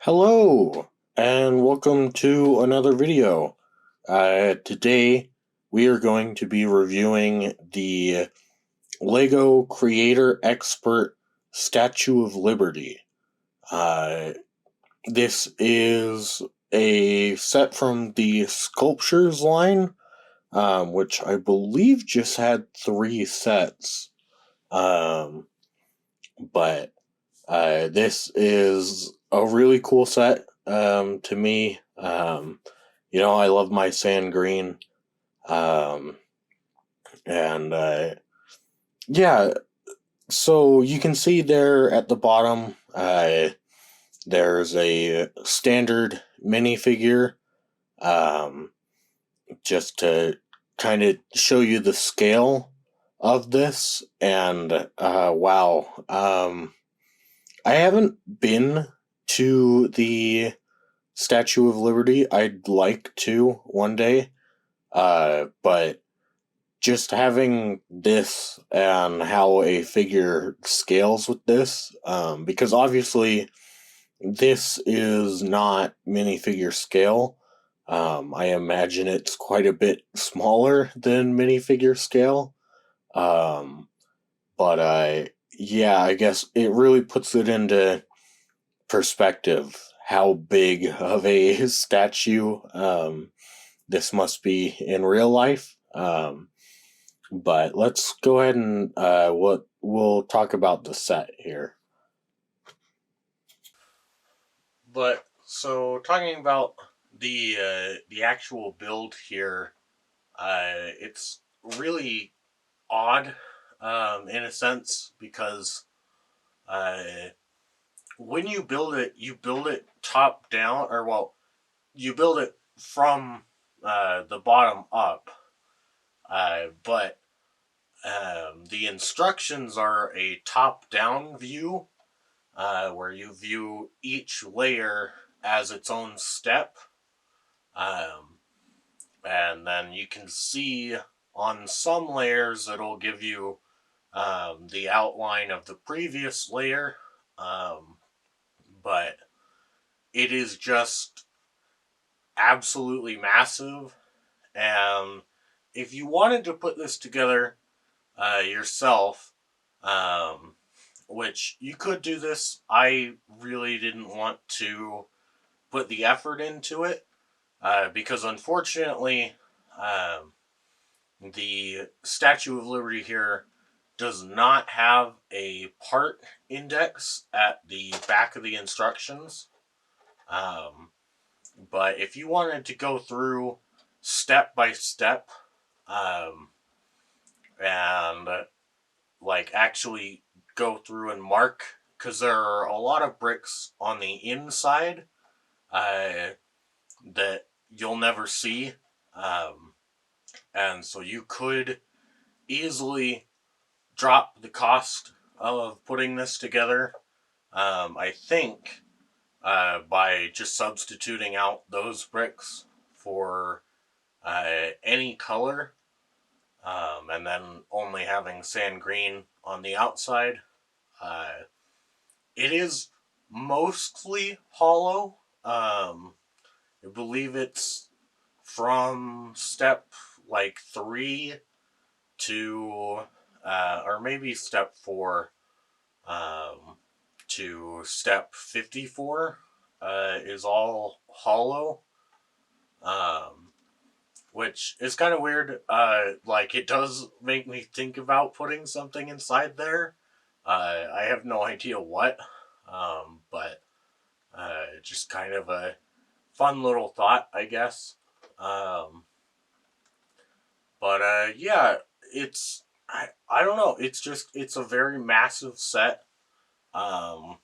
Hello, and welcome to another video. Today, we are going to be reviewing the LEGO Creator Expert Statue of Liberty. Uh, this is a set from the Sculptures line, which I believe just had three sets. Um, but this is a really cool set to me. I love my sand green. Um, and yeah, so you can see there at the bottom, there's a standard minifigure, um, just to kind of show you the scale of this. And wow, I haven't been to the Statue of Liberty. I'd like to one day, but just having this and how a figure scales with this, because obviously this is not minifigure scale. I imagine it's quite a bit smaller than minifigure scale. Um, but yeah, I guess it really puts it into perspective how big of a statue this must be in real life. But let's go ahead and we'll talk about the set here. But so talking about the actual build here, it's really odd in a sense because uh, when you build it top down, or well, you build it from the bottom up. But the instructions are a top down view where you view each layer as its own step. Um, and then you can see on some layers it'll give you the outline of the previous layer. But it is just absolutely massive. And if you wanted to put this together yourself, um, which you could do this, I really didn't want to put the effort into it because unfortunately, um, the Statue of Liberty here does not have a part index at the back of the instructions. Um, but if you wanted to go through step by step um, and like actually go through and mark, because there are a lot of bricks on the inside uh, that you'll never see. Um, and so you could easily drop the cost of putting this together. I think by just substituting out those bricks for any color, and then only having sand green on the outside. Uh, it is mostly hollow. I believe it's from step like 3 to, or maybe step 4 um, to step 54 is all hollow. Um, which is kind of weird. Like it does make me think about putting something inside there. I have no idea what, but just kind of a fun little thought, I guess. Um, but yeah, I don't know. It's a very massive set. Um,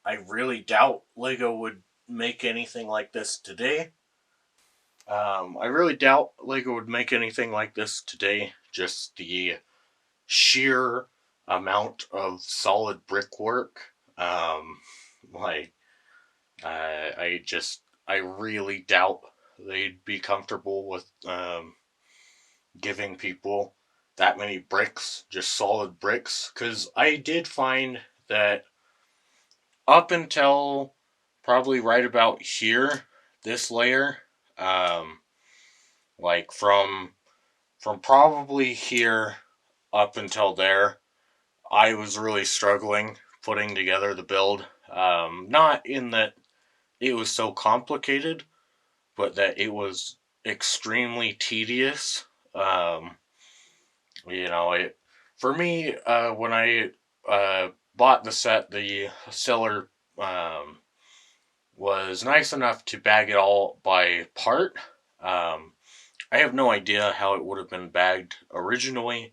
I really doubt Lego would make anything like this today. I really doubt Lego would make anything like this today. Just the sheer amount of solid brickwork. Like, I really doubt they'd be comfortable with giving people that many bricks, just solid bricks. Because I did find that up until probably right about here, this layer, um, like from probably here up until there, I was really struggling putting together the build. Not in that it was so complicated, but that it was extremely tedious. Um, it for me when I bought the set, the seller um, was nice enough to bag it all by part. Um, I have no idea how it would have been bagged originally.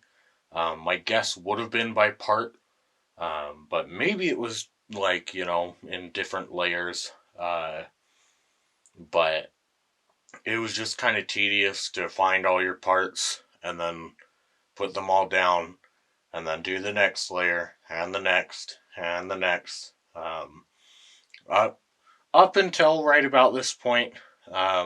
My guess would have been by part, but maybe it was like in different layers. But it was just kind of tedious to find all your parts and then put them all down and then do the next layer and the next and the next. Up up until right about this point,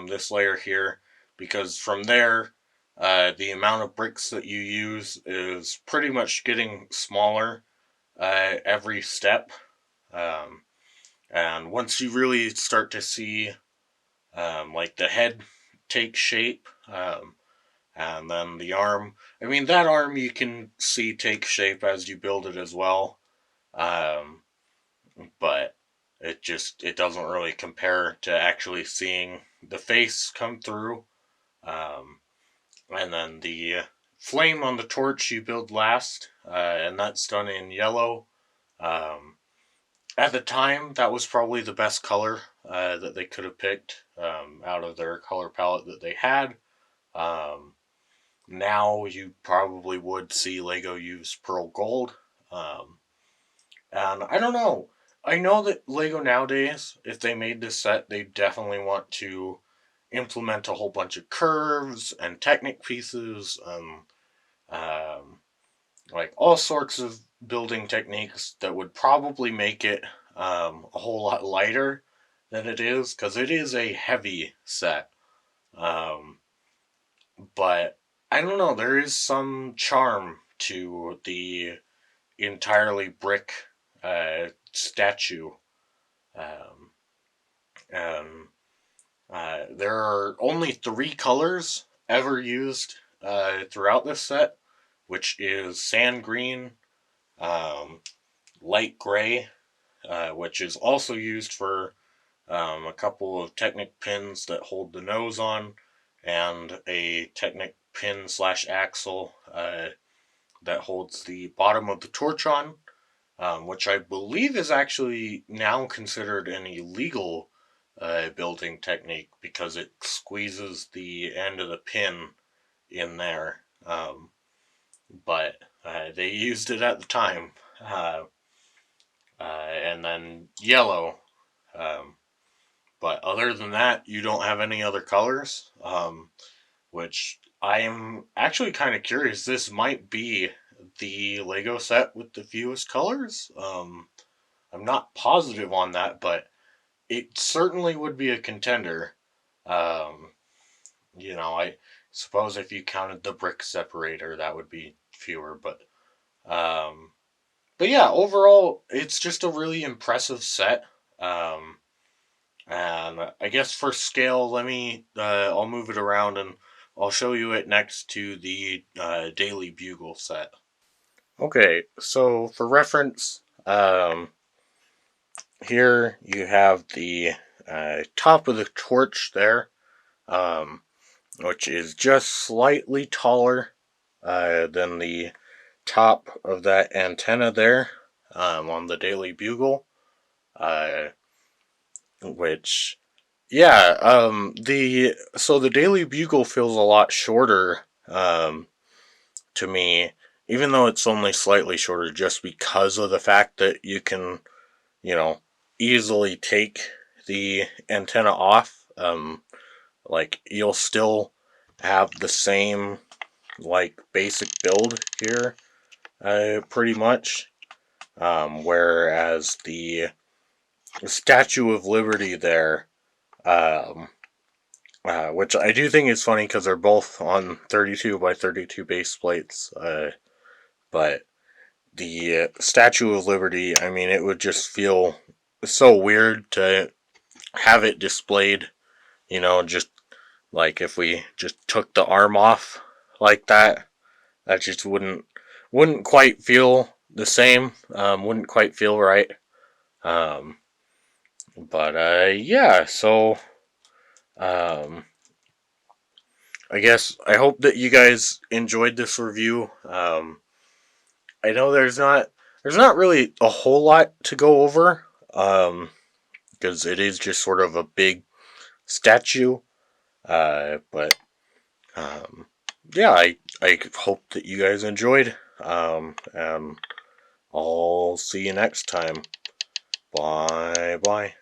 this layer here, because from there, the amount of bricks that you use is pretty much getting smaller every step. Um, and once you really start to see like the head take shape, and then the arm, I mean, that arm you can see take shape as you build it as well. Um, but it doesn't really compare to actually seeing the face come through. Um, and then the flame on the torch you build last, and that's done in yellow. Um, at the time, that was probably the best color that they could have picked out of their color palette that they had. Um, Now you probably would see Lego use pearl gold. And I don't know. I know that Lego nowadays, if they made this set, they definitely want to implement a whole bunch of curves and Technic pieces and um, like all sorts of building techniques that would probably make it a whole lot lighter than it is, because it is a heavy set. Um, but I don't know. There is some charm to the entirely brick statue. Um, and there are only 3 colors ever used throughout this set, which is sand green, um, light gray, which is also used for a couple of Technic pins that hold the nose on, and a Technic pin slash axle that holds the bottom of the torch on, which I believe is actually now considered an illegal building technique because it squeezes the end of the pin in there. But they used it at the time. And then yellow. Um, but other than that, you don't have any other colors, which I am actually kind of curious. This might be the Lego set with the fewest colors. I'm not positive on that, but it certainly would be a contender. Um, I suppose if you counted the brick separator, that would be fewer. Um, but yeah, overall, it's just a really impressive set. Um, and I guess for scale, I'll move it around and I'll show you it next to the Daily Bugle set. Okay, so for reference, here you have the top of the torch there, um, which is just slightly taller than the top of that antenna there on the Daily Bugle, uh, which yeah, the Daily Bugle feels a lot shorter to me, even though it's only slightly shorter, just because of the fact that you can, you know, easily take the antenna off. Like you'll still have the same like basic build here, pretty much. Whereas the Statue of Liberty there, um, which I do think is funny because they're both on 32 by 32 base plates. But the Statue of Liberty, I mean, it would just feel so weird to have it displayed, just like if we just took the arm off like that, that just wouldn't quite feel the same. Wouldn't quite feel right. Um, but yeah, so um, I guess I hope that you guys enjoyed this review. I know there's not really a whole lot to go over, because it is just sort of a big statue. But yeah, I hope that you guys enjoyed. And I'll see you next time. Bye bye.